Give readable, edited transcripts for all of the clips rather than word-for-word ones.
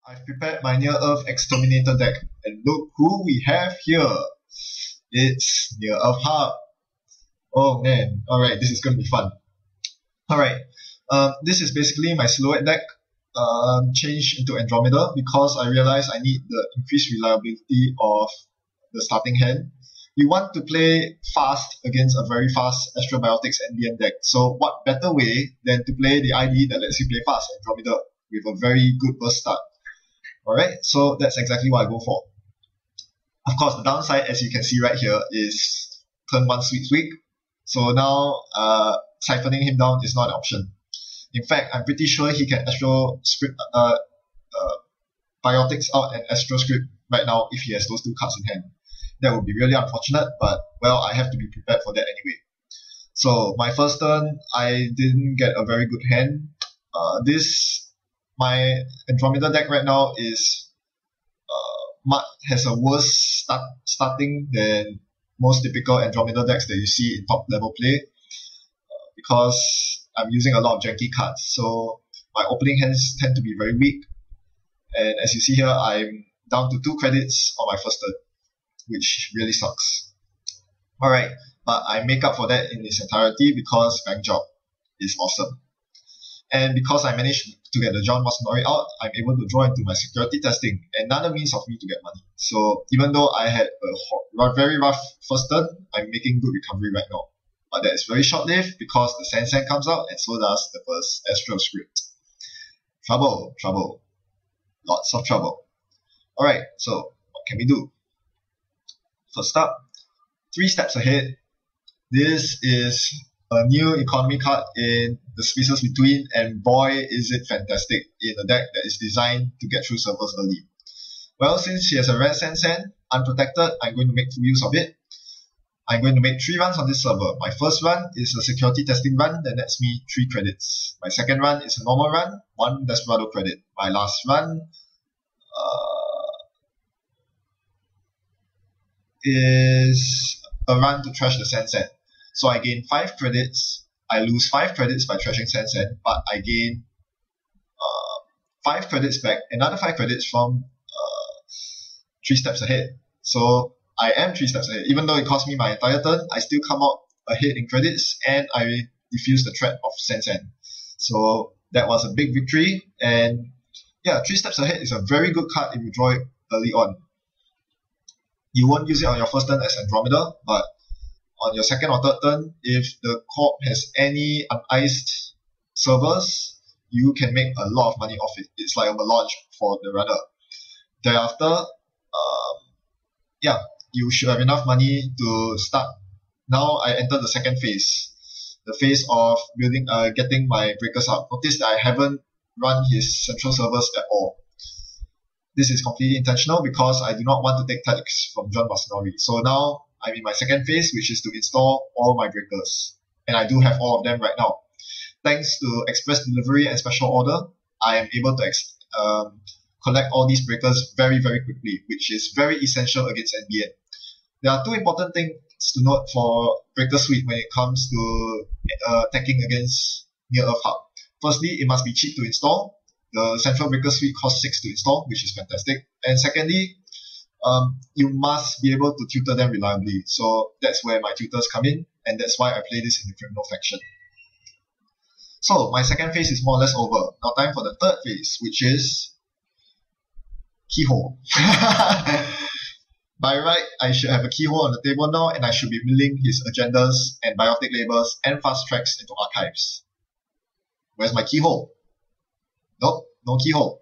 I've prepared my Near-Earth Exterminator deck, and look who we have here. It's Near-Earth Hub. Oh man, alright, this is going to be fun. Alright, this is basically my Silhouette deck changed into Andromeda because I realized I need the increased reliability of the starting hand. You want to play fast against a very fast Astrobiotics NBN deck, so what better way than to play the ID that lets you play fast, Andromeda, with a very good burst start. Alright, so that's exactly what I go for. Of course, the downside, as you can see right here, is turn 1 sweeps weak. So now, siphoning him down is not an option. In fact, I'm pretty sure he can Astro script Biotics out and Astro script right now if he has those 2 cards in hand. That would be really unfortunate, but well, I have to be prepared for that anyway. So my first turn, I didn't get a very good hand. My Andromeda deck right now is has a worse starting than most typical Andromeda decks that you see in top level play, because I'm using a lot of janky cards. So my opening hands tend to be very weak, and as you see here, I'm down to 2 credits on my first turn, which really sucks. Alright, but I make up for that in its entirety because Bank Job is awesome. And because I managed to get the John Masanori out, I'm able to draw into my security testing, another means of me to get money. So even though I had a very rough first turn, I'm making good recovery right now. But that is very short-lived because the Sand comes out, and so does the first Astro script. Trouble. Lots of trouble. Alright, so what can we do? First up, 3 steps ahead. This is a new economy card in the spaces between, and boy is it fantastic in a deck that is designed to get through servers early. Well, since she has a red Sand, unprotected, I'm going to make full use of it. I'm going to make 3 runs on this server. My first run is a security testing run that nets me 3 credits. My second run is a normal run, 1 Desperado credit. My last run is a run to trash the Sand. So I gain 5 credits, I lose 5 credits by trashing Sand, but I gain 5 credits back, another 5 credits from 3 steps ahead. So I am 3 steps ahead. Even though it cost me my entire turn, I still come out ahead in credits, and I defuse the threat of Sand. So that was a big victory, and yeah, 3 steps ahead is a very good card if you draw it early on. You won't use it on your first turn as Andromeda, but on your second or third turn, if the corp has any uniced servers, you can make a lot of money off it. It's like a melange for the runner. Thereafter, you should have enough money to start. Now I enter the second phase, the phase of building, getting my breakers up. Notice that I haven't run his central servers at all. This is completely intentional because I do not want to take tax from John Masanori. So now I'm in my second phase, which is to install all my breakers. And I do have all of them right now. Thanks to express delivery and special order, I am able to collect all these breakers very, very quickly, which is very essential against NBN. There are 2 important things to note for Breaker Suite when it comes to attacking against Near-Earth Hub. Firstly, it must be cheap to install. The Central Breaker Suite costs 6 to install, which is fantastic. And secondly, you must be able to tutor them reliably. So that's where my tutors come in, and that's why I play this in the criminal faction. So my second phase is more or less over. Now time for the third phase, which is Keyhole. By right, I should have a Keyhole on the table now, and I should be milling his agendas and biotic labels and fast tracks into archives. Where's my Keyhole? Nope, no Keyhole.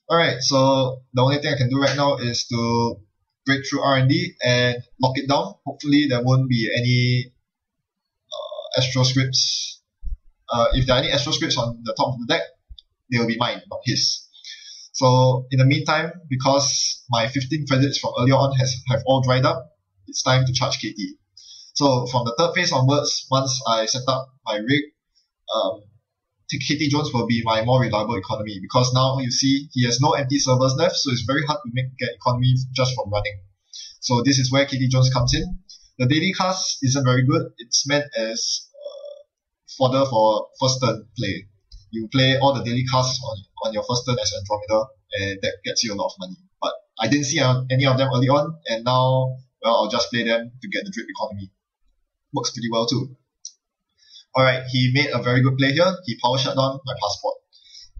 Alright, so the only thing I can do right now is to break through R&D and lock it down. Hopefully there won't be any Astro scripts. If there are any Astro scripts on the top of the deck, they will be mine, not his. So in the meantime, because my 15 credits from earlier on have all dried up, it's time to charge KT. So from the third phase onwards, once I set up my rig, KT Jones will be my more reliable economy, because now you see he has no empty servers left, so it's very hard to get economy just from running. So this is where KT Jones comes in. The daily cast isn't very good. It's meant as fodder for first turn play. You play all the daily casts on your first turn as Andromeda, and that gets you a lot of money. But I didn't see any of them early on, and now, well, I'll just play them to get the drip economy. Works pretty well too. Alright, he made a very good play here. He power shut down my passport.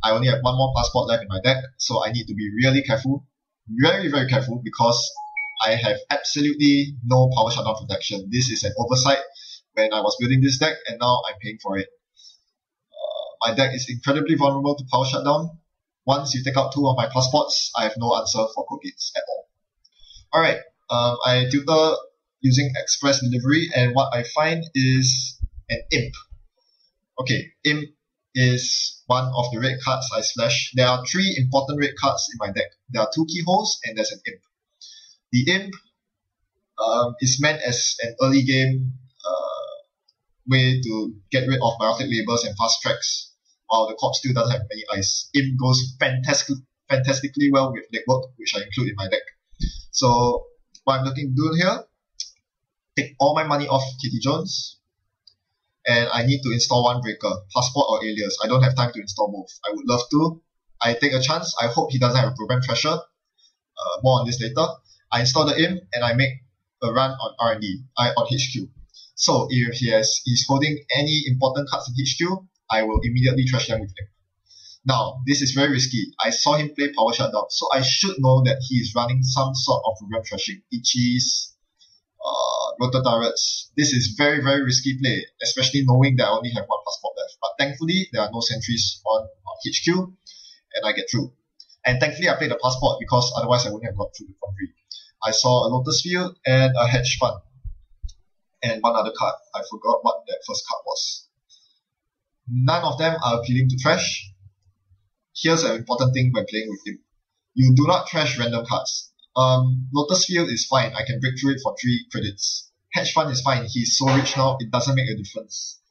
I only have one more passport left in my deck, so I need to be really careful. Very, very careful, because I have absolutely no power shutdown protection. This is an oversight when I was building this deck, and now I'm paying for it. My deck is incredibly vulnerable to power shutdown. Once you take out two of my passports, I have no answer for code gates at all. Alright, I tutor using express delivery, and what I find is an imp. Okay, imp is one of the red cards I splash. There are three important red cards in my deck. There are two keyholes and there's an imp. The imp is meant as an early game way to get rid of biotic labels and fast tracks, while the corp still doesn't have many eyes. Imp goes fantastically well with legwork, which I include in my deck. So what I'm looking to do here, take all my money off Kitty Jones, and I need to install one breaker, passport or alias. I don't have time to install both. I would love to. I take a chance. I hope he doesn't have a program thresher. More on this later. I install the imp and I make a run on R&D, on HQ. So if he's holding any important cards in HQ, I will immediately trash them with him. Now, this is very risky. I saw him play power shutdown, so I should know that he is running some sort of program thrashing. Ichis, rotor turrets. This is very, very risky play, especially knowing that I only have one passport left. But thankfully, there are no sentries on HQ, and I get through. And thankfully, I played the passport because otherwise I wouldn't have got through the foundry. I saw a Lotus Field and a Hedge Fund. And one other card. I forgot what that first card was. None of them are appealing to trash. Here's an important thing when playing with him. You do not trash random cards. Lotus Field is fine. I can break through it for 3 credits. Hedge Fund is fine. He's so rich now, it doesn't make a difference.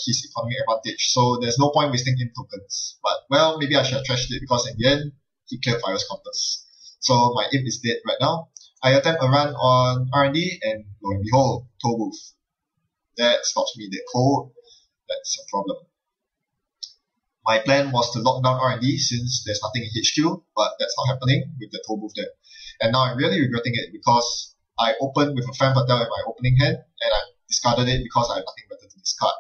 His economic advantage. So there's no point wasting in tokens. But, well, maybe I should have trashed it because in the end, he cleared Fire's counters. So my imp is dead right now. I attempt a run on R&D and lo and behold, toll booth. That stops me dead cold. That's a problem. My plan was to lock down R&D since there's nothing in HQ, but that's not happening with the toll booth there. And now I'm really regretting it because I opened with a Femme Fatale in my opening hand and I discarded it because I have nothing better to discard.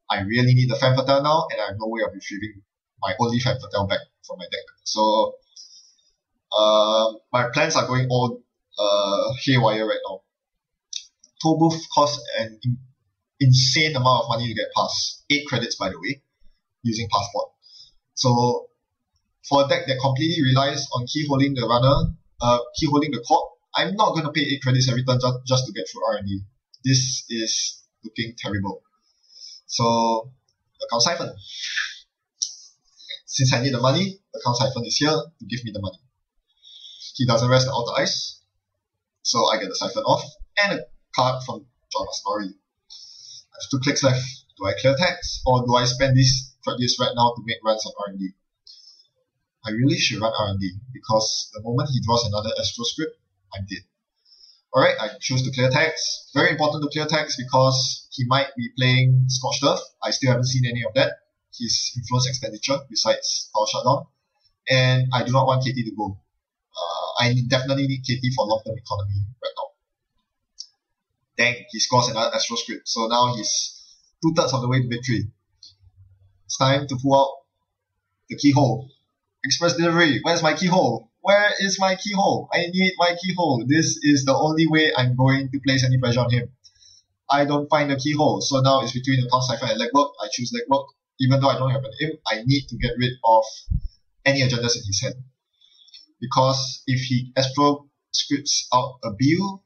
I really need the Femme Fatale now and I have no way of retrieving my only Femme Fatale back from my deck. So my plans are going all haywire right now. Toll booth costs an insane amount of money to get past. 8 credits, by the way, using passport. So for a deck that completely relies on keyholding the runner, keyholding the corp, I'm not going to pay 8 credits every turn just to get through R&D. This is looking terrible. So account siphon. Since I need the money, account siphon is here to give me the money. He doesn't rest the outer ice, so I get the siphon off and a card from John Story. I have 2 clicks left. Do I clear tax or do I spend this right now to make runs on R&D? I really should run R&D because the moment he draws another Astro script, I'm dead. Alright, I choose to clear tax. Very important to clear tax because he might be playing Scorched Earth. I still haven't seen any of that. His influence expenditure besides power shutdown. And I do not want KT to go. I definitely need KT for long-term economy right now. Dang, he scores another Astro script. So now he's 2/3 of the way to victory. It's time to pull out the Keyhole. Express delivery. Where's my Keyhole? Where is my Keyhole? I need my Keyhole. This is the only way I'm going to place any pressure on him. I don't find the Keyhole. So now it's between account siphon and legwork. I choose legwork. Even though I don't have an imp, I need to get rid of any agendas in his hand. Because if he Astro scripts out a Bill,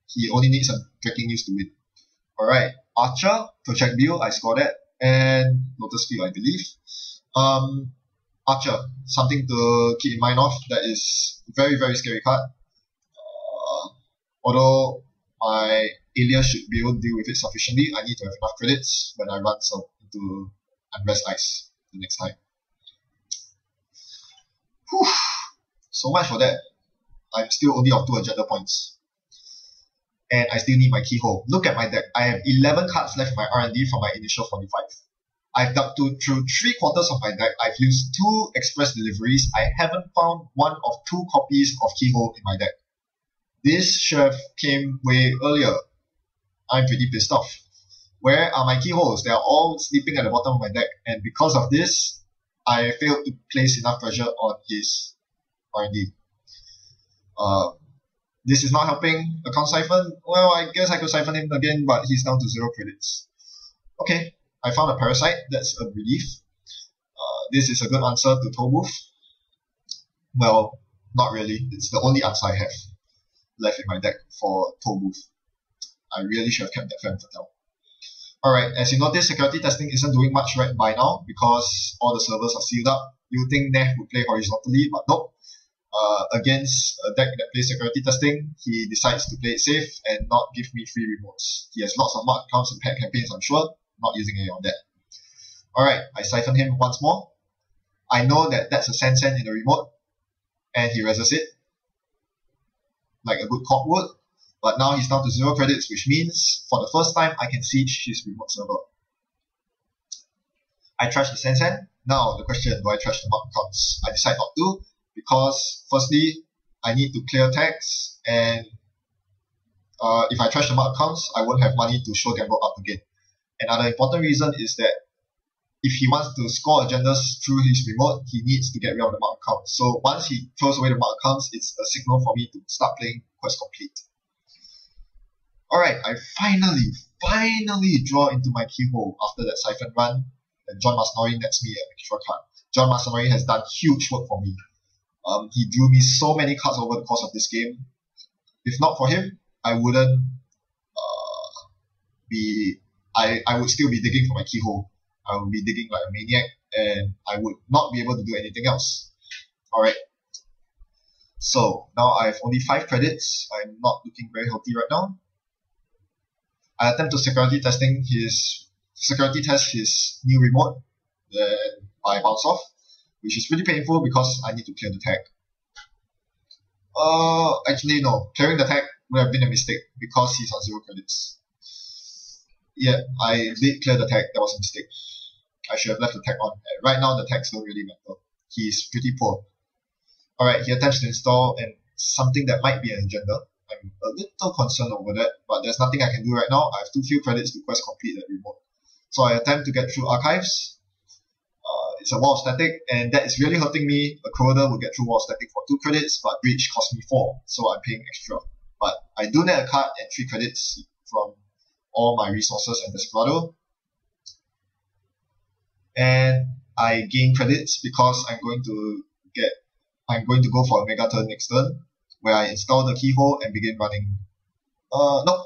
he only needs a Tracking News to win. Alright, Archer, Project Bill, I score that. And Lotus Field, I believe. Archer, something to keep in mind of. That is very, very scary card. Although my alias should be able to deal with it sufficiently, I need to have enough credits when I run into Unrest Ice the next time. Whew. So much for that. I'm still only on 2 agenda points. And I still need my Keyhole. Look at my deck. I have 11 cards left in my R&D from my initial 45. I've dug through 3/4 of my deck. I've used 2 express deliveries. I haven't found one of 2 copies of Keyhole in my deck. This should have came way earlier. I'm pretty pissed off. Where are my Keyholes? They are all sleeping at the bottom of my deck, and because of this, I failed to place enough pressure on his R&D. This is not helping. Account siphon? Well, I guess I could siphon him again, but he's down to 0 credits. Okay, I found a parasite. That's a relief. This is a good answer to Tollbooth. Well, not really. It's the only answer I have left in my deck for Tollbooth. I really should have kept that Femme Fatale. Alright, as you notice, security testing isn't doing much right by now because all the servers are sealed up. You think NEH would play horizontally, but nope. Against a deck that plays security testing, he decides to play it safe and not give me free remotes. He has lots of marked accounts and pet campaigns, I'm sure. Not using any of that. Alright, I siphon him once more. I know that that's a Sand in the remote, and he reses it like a good cop would. But now he's down to 0 credits, which means for the first time I can siege his remote server. I trash the Sand. Now the question, do I trash the marked accounts? I decide not to, because firstly, I need to clear tags, and if I trash the marked accounts, I won't have money to show gamble up again. Another important reason is that if he wants to score agendas through his remote, he needs to get rid of the marked accounts. So once he throws away the marked accounts, it's a signal for me to start playing Quest Complete. Alright, I finally draw into my Keyhole after that siphon run, and John Masanori nets me an extra card. John Masanori has done huge work for me. He drew me so many cards over the course of this game. If not for him, I wouldn't I would still be digging for my Keyhole. I would be digging like a maniac, and I would not be able to do anything else. Alright. So, now I have only 5 credits. I'm not looking very healthy right now. I attempt to security test his new remote, then I bounce off, which is pretty painful because I need to clear the tag. Actually no, clearing the tag would have been a mistake because he's on 0 credits. Yeah, I did clear the tag, that was a mistake. I should have left the tag on. Right now the tags don't really matter. He's pretty poor. Alright, he attempts to install something that might be an agenda. I'm a little concerned over that, but there's nothing I can do right now. I have too few credits to quest complete that remote. So I attempt to get through archives. It's a wall of static, and that is really hurting me. A Corroder will get through wall of static for 2 credits, but breach cost me 4, so I'm paying extra. But I do net a card and 3 credits from all my resources and Desperado. And I gain credits because I'm going to go for a mega turn next turn, where I install the Keyhole and begin running. No.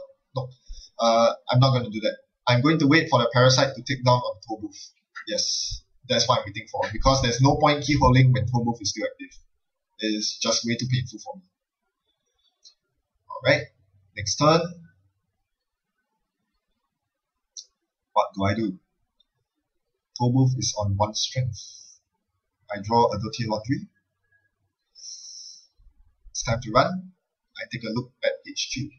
I'm not going to do that. I'm going to wait for the parasite to take down on Tollbooth. Yes, that's what I'm waiting for, because there's no point keyholing when Tollbooth is still active. It is just way too painful for me. Alright, next turn. What do I do? Tollbooth is on 1 strength. I draw a Dirty Laundry. It's time to run. I take a look at HQ.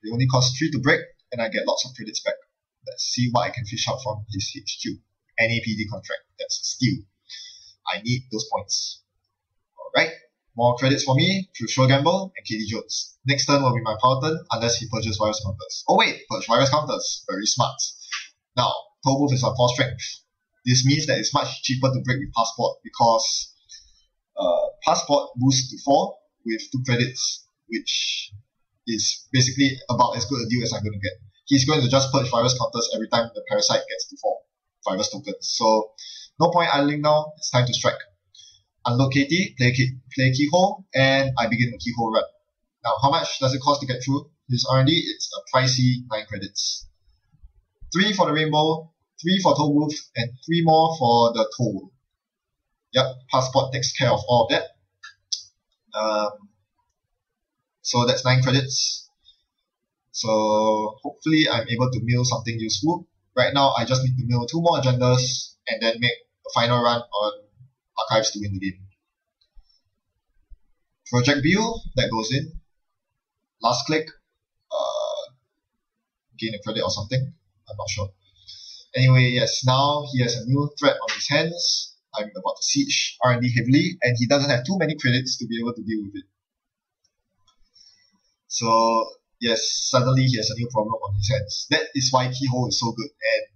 They only cost 3 to break, and I get lots of credits back. Let's see what I can fish out from his HQ. NAPD contract, that's a steal. I need those points. Alright, more credits for me through Sure Gamble and KD Jones. Next turn will be my power turn, unless he purges virus counters. Oh wait, purge virus counters. Very smart. Now, Tollbooth is on 4 strength. This means that it's much cheaper to break with Passport, because Passport boosts to 4 with 2 credits, which is basically about as good a deal as I'm going to get. He's going to just purge virus counters every time the parasite gets to 4 virus tokens. So, no point idling now, it's time to strike. Unload KT, play Keyhole, and I begin the Keyhole run. Now, how much does it cost to get through his R&D? It's a pricey 9 credits. 3 for the Rainbow, 3 for Tollbooth, and 3 more for the Toll. Yep, Passport takes care of all of that. So that's 9 credits. So hopefully I'm able to mill something useful. Right now I just need to mill 2 more agendas and then make a final run on archives to win the game. Project View, that goes in. Last click, gain a credit or something. I'm not sure. Anyway, yes, now he has a new threat on his hands. I'm about to siege R&D heavily, and he doesn't have too many credits to be able to deal with it. So, yes, suddenly he has a new problem on his hands. That is why Keyhole is so good, and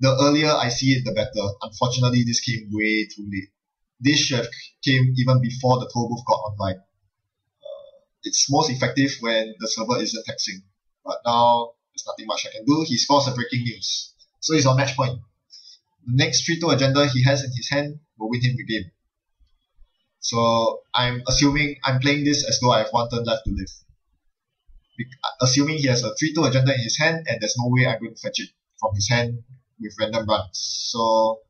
the earlier I see it, the better. Unfortunately, this came way too late. This should have came even before the toll booth got online. It's most effective when the server isn't taxing. But now, there's nothing much I can do. He scores a breaking news. So he's on match point. The next 3-2 agenda he has in his hand will win him the game. So I'm playing this as though I have 1 turn left to live. Assuming he has a 3-2 agenda in his hand, and there's no way I'm going to fetch it from his hand with random runs. So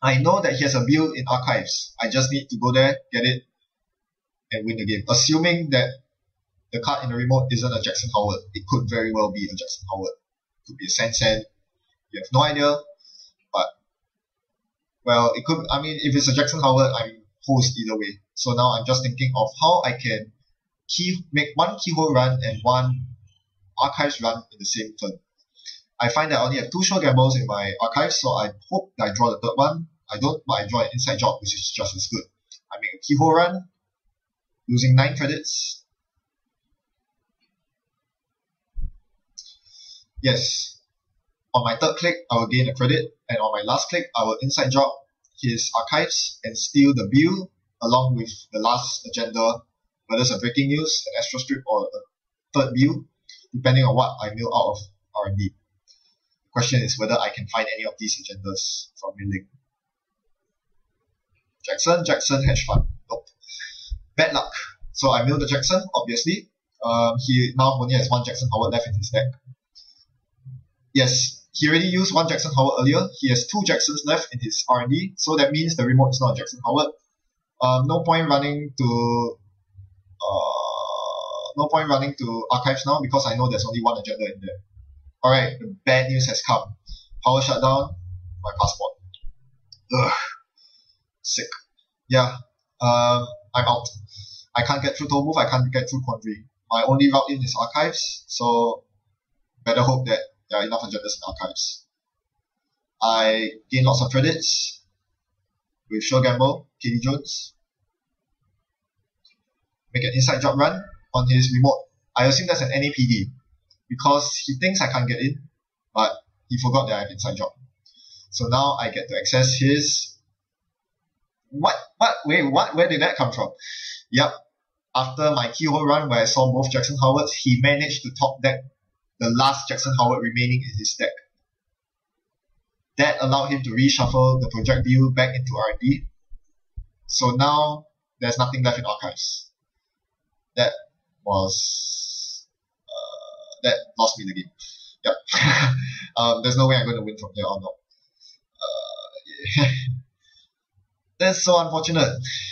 I know that he has a build in archives. I just need to go there, get it, and win the game. Assuming that the card in the remote isn't a Jackson Howard. It could very well be a Jackson Howard. It could be a Sansan. You have no idea. But, well, it could, if it's a Jackson Howard, I'm host either way. So now I'm just thinking of how I can make 1 Keyhole run and 1 archives run in the same turn. I find that I only have 2 show gambles in my archives, so I hope that I draw the 3rd one. I don't, but I draw an inside job, which is just as good. I make a Keyhole run, losing 9 credits. Yes, on my 3rd click, I will gain a credit, and on my last click, I will inside job his archives and steal the build along with the last agenda, whether it's a breaking news, an Astro Strip, or a 3rd build, depending on what I mill out of R&D. The question is whether I can find any of these agendas from milling. Jackson, hedge fund. Nope. Bad luck. So I milled the Jackson, obviously. He now only has 1 Jackson Howard left in his deck. Yes, he already used 1 Jackson Howard earlier. He has 2 Jacksons left in his R&D, so that means the remote is not a Jackson Howard. No point running to archives now because I know there's only 1 agenda in there. Alright, the bad news has come. Power shutdown, my passport. Ugh. Sick. Yeah, I'm out. I can't get through toll booth, I can't get through Quandary. My only route in is archives, so better hope that there are enough agendas in archives. I gain lots of credits with Sure Gamble, KD Jones. Make an inside job run on his remote. I assume that's an NAPD because he thinks I can't get in, but he forgot that I have inside job. So now I get to access his... What? Wait, what? Where did that come from? Yep. After my Keyhole run where I saw both Jackson Howards, he managed to top deck the last Jackson Howard remaining in his deck. That allowed him to reshuffle the project view back into R&D. So now there's nothing left in archives. That was... that lost me the game. Yep. There's no way I'm going to win from here on out. Yeah. That's so unfortunate.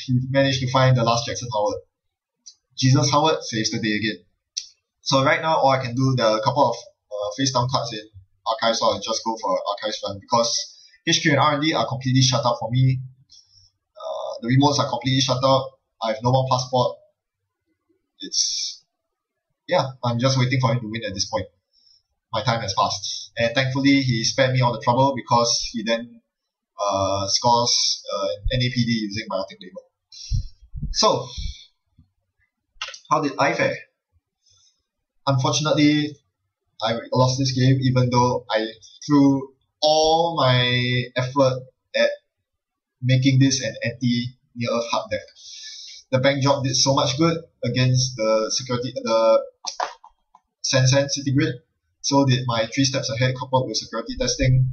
He managed to find the last Jackson Howard. Jesus Howard saves the day again. So right now, all I can do, there are a couple of face down cards in archives, so I'll just go for archives run because HQ and R&D are completely shut up for me. The remotes are completely shut up. I have no more passport. I'm just waiting for him to win at this point. My time has passed. And thankfully, he spared me all the trouble because he then scores NAPD using Biotic Label. So, how did I fare? Unfortunately, I lost this game even though I threw all my effort at making this an anti-NEH hard deck. The bank job did so much good against the Sansan City Grid. So did my 3 steps ahead coupled with security testing.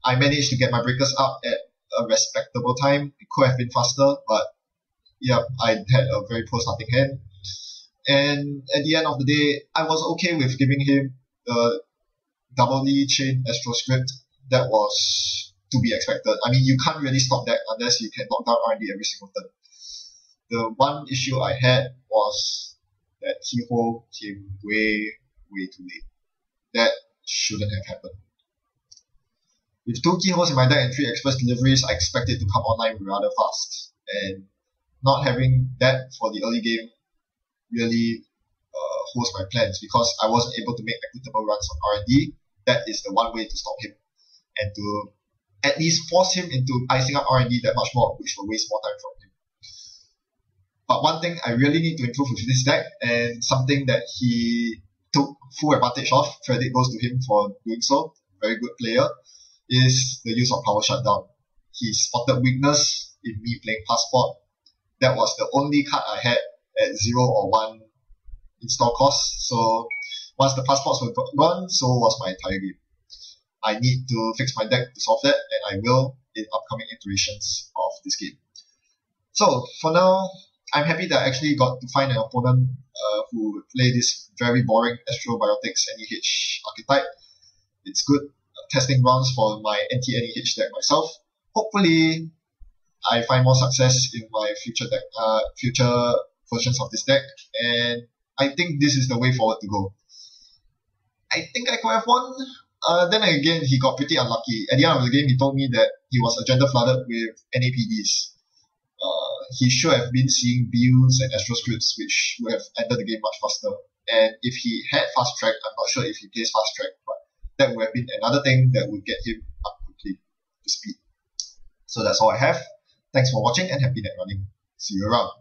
I managed to get my breakers up at a respectable time. It could have been faster, but yeah, I had a very poor starting hand. And at the end of the day, I was okay with giving him the doubly chain Astro script. That was to be expected. I mean, you can't really stop that unless you can lock down R&D every single turn. The one issue I had was that Keyhole came way too late. That shouldn't have happened. With 2 Keyholes in my deck and 3 express deliveries, I expect it to come online rather fast. And not having that for the early game really oppose my plans because I wasn't able to make equitable runs on R&D. That is the one way to stop him and to at least force him into icing up R&D that much more, which will waste more time from him. But one thing I really need to improve with this deck, and something that he took full advantage of, credit goes to him for doing so, very good player, is the use of power shutdown. He spotted weakness in me playing Passport. That was the only card I had at 0 or 1 install cost. So once the Passports were gone, so was my entire game. I need to fix my deck to solve that, and I will in upcoming iterations of this game. So for now, I'm happy that I actually got to find an opponent who would play this very boring Astrobiotics NEH archetype. It's good testing grounds for my Anti-NEH deck myself. Hopefully, I find more success in my future versions of this deck, and I think this is the way forward to go. I think I could have won. Then again, he got pretty unlucky. At the end of the game, he told me that he was agenda flooded with NAPDs. He should have been seeing builds and Astro scripts, which would have ended the game much faster. And if he had fast track, I'm not sure if he plays fast track, but that would have been another thing that would get him up quickly to speed. So that's all I have. Thanks for watching and happy net running. See you around.